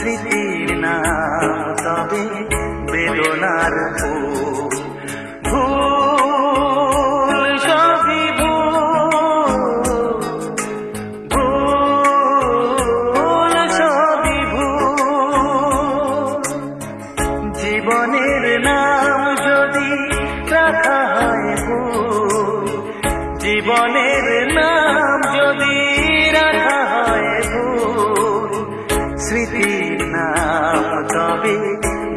স্মৃতির নাম তবে বেদনার ফুল। ভুল সবই ভুল সবই ভুল। জীবনের নাম যদি রাখা হয় ভুল, জীবনের নাম যদি রাখা হয় ভুল, স্মৃতির নাম তবে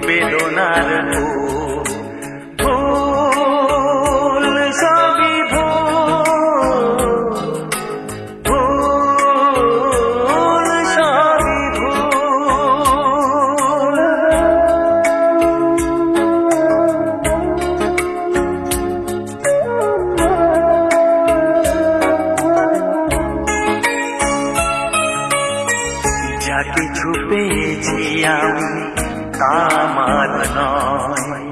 বেদনার ফুল। ভুল সবই ভুল, ভুল সবই ভুল। যা কিছু পেয়েছি আমি তা আমার নয়,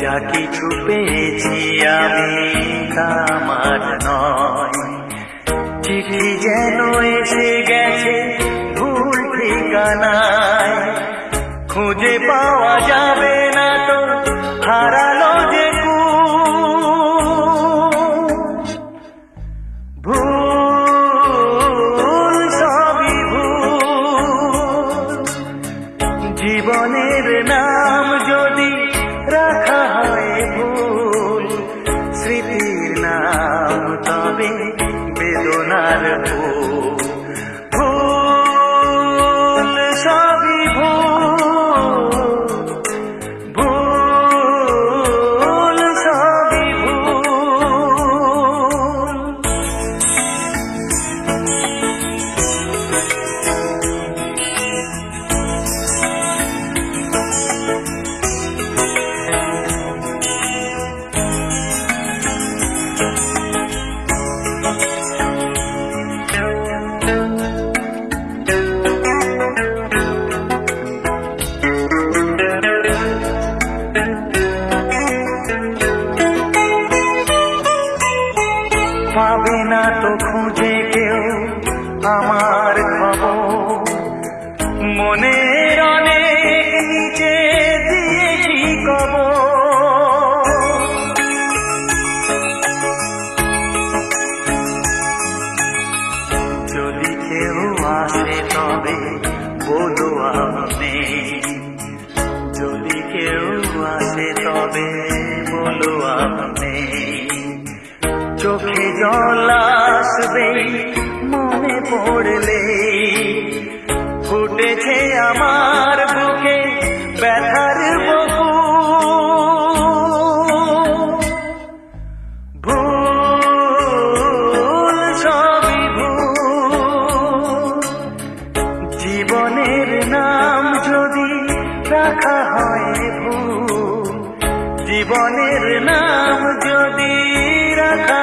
যা কিছু পেয়েছি আমি তা আমার নয়। চিঠি যেন এসে গেছে ভুল ঠিকানায়, খুঁজে পাওয়া যাবে না তো হারালো যে ভুল সবই ভুল। জীবনের নাম যদি রাখা হয় ভুল, স্মৃতির নাম তবে বেদনার ফুল। ভুল সবই ভুল, ভুল সবই ভুল। পাবে না তো খুঁজে কেউ আমার খবর, মনের অনেক নিচে দিয়েছি কবর। যদি কেউ আসে তবে বলো আমি, যদি কেউ আসে তবে বলো আমি। চোখে জল আসবে মনে পড়লে, ফুটেছে আমার বুকে ব্যথার বহু। ভুল সবই ভুল। জীবনের নাম যদি রাখা হয় ভুল, জীবনের নাম যদি রাখা